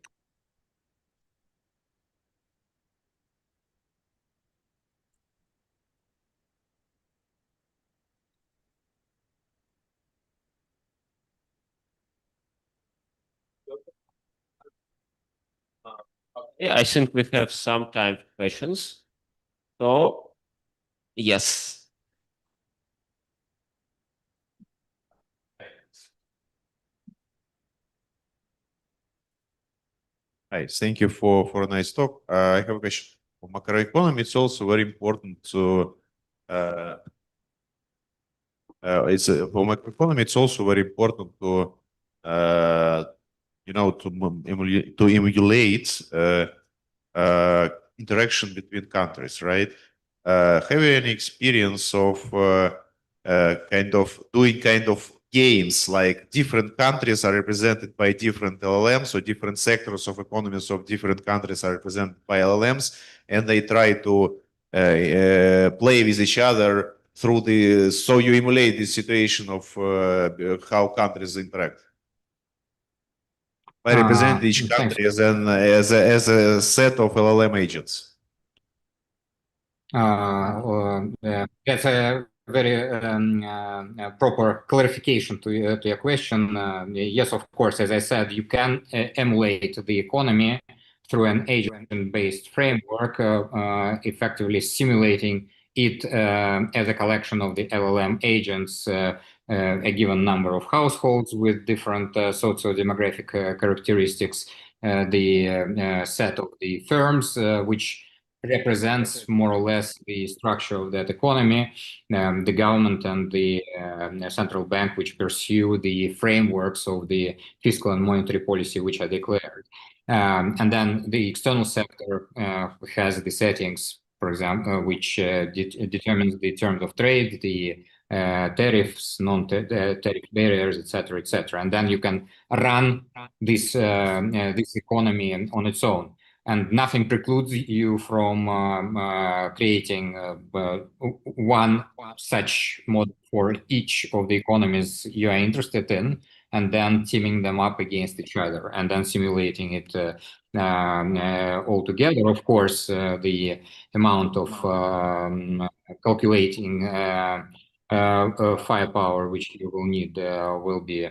Yeah, I think we have some time for questions. So, yes. Hi, thank you for a nice talk. I have a question. For macroeconomy, it's also very important to for macroeconomy. It's also very important to to emulate interaction between countries, right? Have you any experience of doing games like different countries are represented by different LLMs, or different sectors of economies of different countries are represented by LLMs, and they try to play with each other so you emulate the situation of how countries interact by representing each Thanks. country as a set of LLM agents. That's a very proper clarification to your question. Yes, of course, as I said, you can emulate the economy through an agent-based framework, effectively simulating it as a collection of the LLM agents, a given number of households with different socio-demographic characteristics, the set of the firms, which represents more or less the structure of that economy, the government and the central bank, which pursue the frameworks of the fiscal and monetary policy which are declared. And then the external sector has the settings, for example, which determines the terms of trade, the tariffs, non-tariff barriers, etc., etc. And then you can run this economy on its own. And nothing precludes you from creating one such model for each of the economies you are interested in, and then teaming them up against each other, and then simulating it all together. Of course, the amount of calculating firepower which you will need will be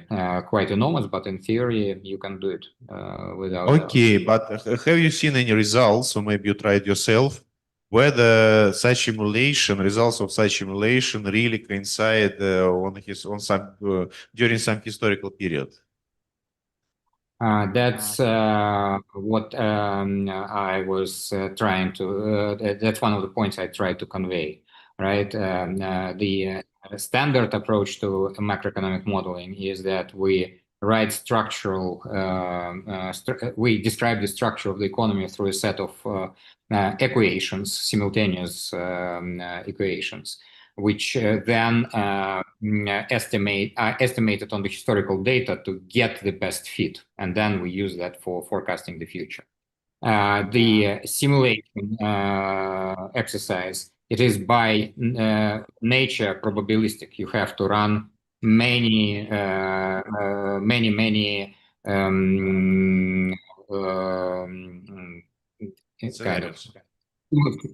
quite enormous, but in theory you can do it without. Okay, but have you seen any results, or maybe you tried yourself, whether such results of such simulation really coincide during some historical period? That's what I was trying to. That's one of the points I tried to convey, right? The standard approach to macroeconomic modeling is that we write structural. We describe the structure of the economy through a set of equations, simultaneous equations, which then estimated on the historical data to get the best fit, and then we use that for forecasting the future. The simulation exercise, it is by nature probabilistic. You have to run many kind of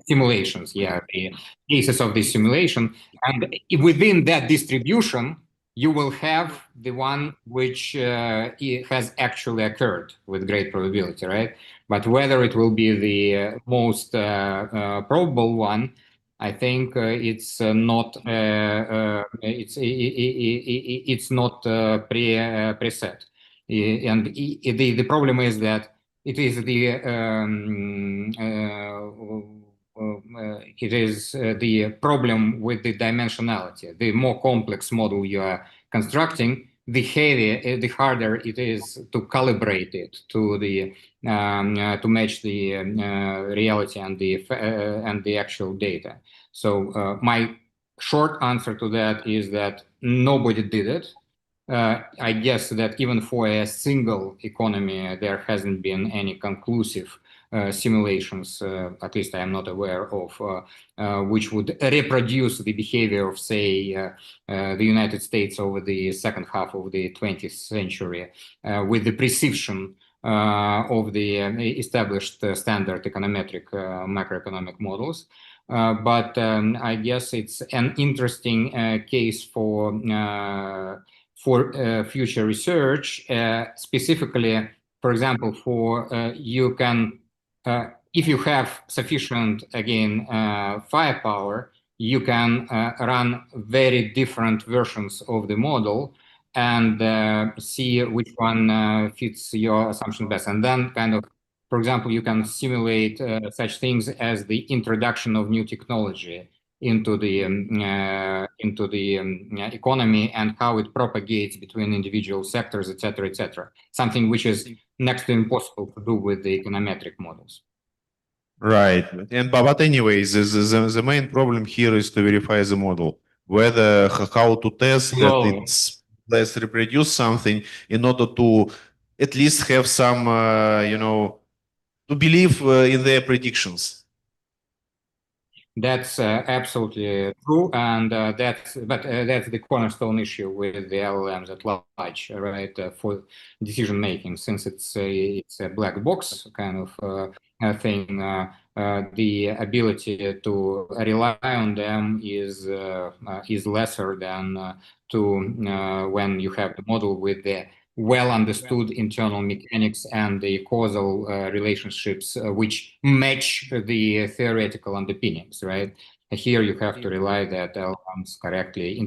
simulations, yeah, the cases of the simulation, and within that distribution you will have the one which has actually occurred with great probability, right? But whether it will be the most probable one, I think it's not it's not preset, and the problem is that it is the problem with the dimensionality. The more complex model you are constructing, the heavier, the harder it is to calibrate it to the to match the reality and the actual data. So my short answer to that is that nobody did it. I guess that even for a single economy, there hasn't been any conclusive simulations, at least I am not aware of, which would reproduce the behavior of, say, the United States over the second half of the 20th century with the precision of the established standard econometric macroeconomic models. But I guess it's an interesting case for future research, specifically, for example, you can if you have sufficient, again, firepower, you can run very different versions of the model and see which one fits your assumption best. And then kind of, for example, you can simulate such things as the introduction of new technology into the economy and how it propagates between individual sectors, etc., etc. Something which is next to impossible to do with the econometric models. Right. And but anyways, the main problem here is to verify the model, whether how to test that Well, it's let's reproduce something in order to at least have some, you know, to believe in their predictions. that's absolutely true, and that's the cornerstone issue with the LLMs at large, right? For decision making, since it's a black box kind of thing. The ability to rely on them is lesser than when you have the model with the well understood internal mechanics and the causal relationships which match the theoretical underpinnings, right? Here you have to rely that LLMs correctly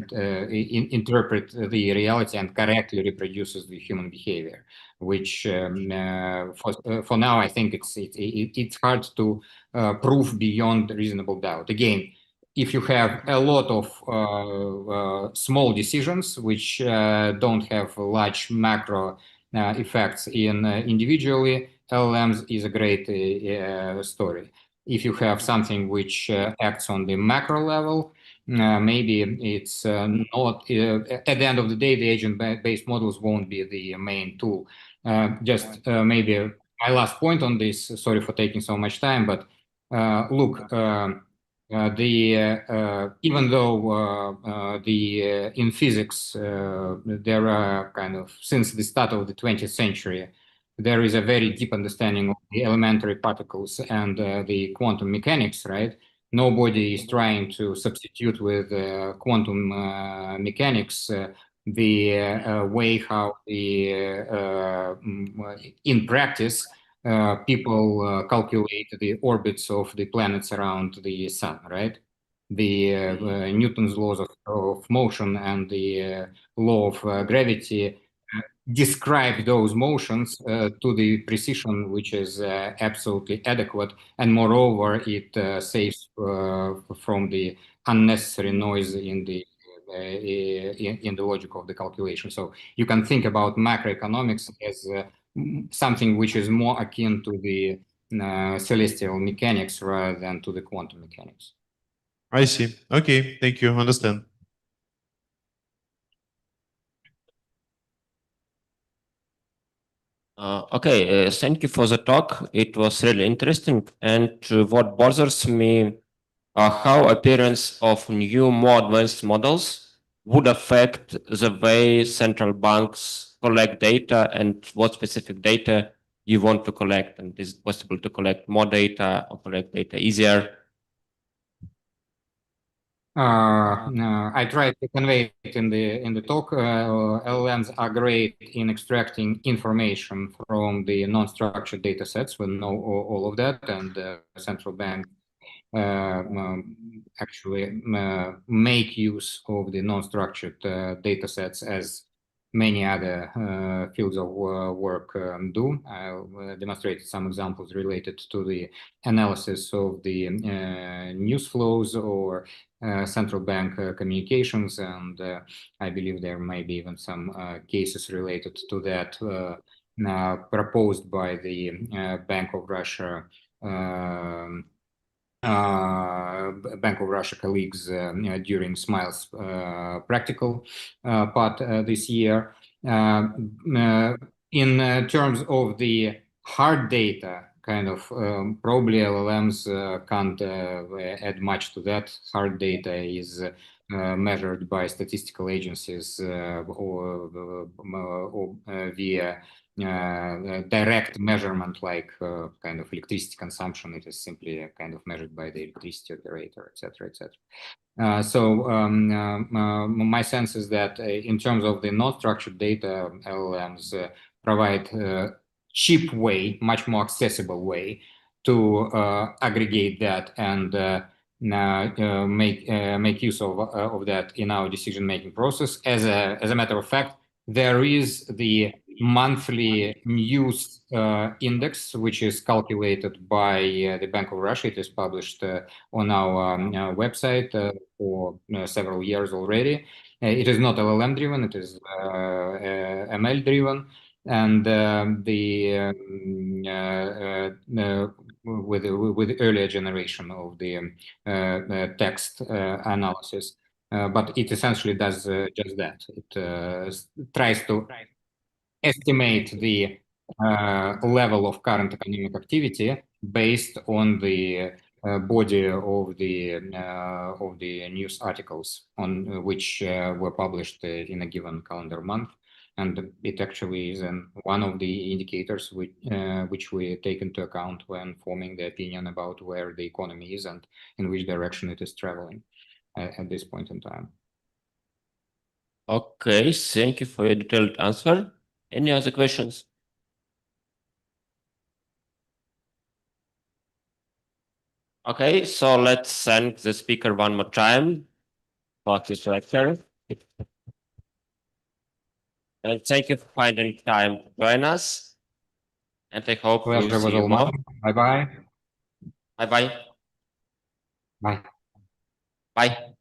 interpret the reality and correctly reproduces the human behavior, which for now I think it's hard to prove beyond reasonable doubt. Again, if you have a lot of small decisions which don't have large macro effects in individually, LLMs is a great story. If you have something which acts on the macro level, maybe it's not, at the end of the day, the agent-based models won't be the main tool. Just maybe my last point on this, sorry for taking so much time, but look, even though in physics there are kind of, since the start of the 20th century, there is a very deep understanding of the elementary particles and the quantum mechanics, right? Nobody is trying to substitute with quantum mechanics the way how in practice people calculate the orbits of the planets around the sun, right? The Newton's laws of motion and the law of gravity describe those motions to the precision which is absolutely adequate, and moreover it saves from the unnecessary noise in the logic of the calculation. So you can think about macroeconomics as something which is more akin to the celestial mechanics rather than to the quantum mechanics. I see. Okay, thank you. Understand. Okay, thank you for the talk. It was really interesting. And what bothers me are how appearance of new, more advanced models would affect the way central banks collect data and what specific data you want to collect. And is it possible to collect more data or collect data easier? I tried to convey it in the talk. LLMs are great in extracting information from the non-structured data sets. We know all of that, and central bank actually make use of the non-structured data sets as many other fields of work do. I demonstrated some examples related to the analysis of the news flows or central bank communications, and I believe there may be even some cases related to that proposed by the Bank of Russia colleagues during SMILES practical part this year. In terms of the hard data, kind of probably LLMs can't add much to that. Hard data is measured by statistical agencies or via direct measurement, like kind of electricity consumption. It is simply kind of measured by the electricity operator, etc., etc. So my sense is that in terms of the non-structured data, LLMs provide cheap way, much more accessible way to aggregate that and make use of that in our decision-making process. As a matter of fact, there is the monthly news index, which is calculated by the Bank of Russia. It is published on our website for several years already. It is not LLM driven, it is ML driven. And with the earlier generation of the text analysis, but it essentially does just that. It tries to estimate the level of current economic activity based on the body of the news articles on which were published in a given calendar month. And it actually is one of the indicators which we take into account when forming the opinion about where the economy is and in which direction it is traveling at this point in time. Okay, thank you for your detailed answer. Any other questions? Okay, so let's thank the speaker one more time for this lecture. And thank you for finding time to join us. And I hope we'll see you more. Bye-bye. Bye-bye. Bye. Bye.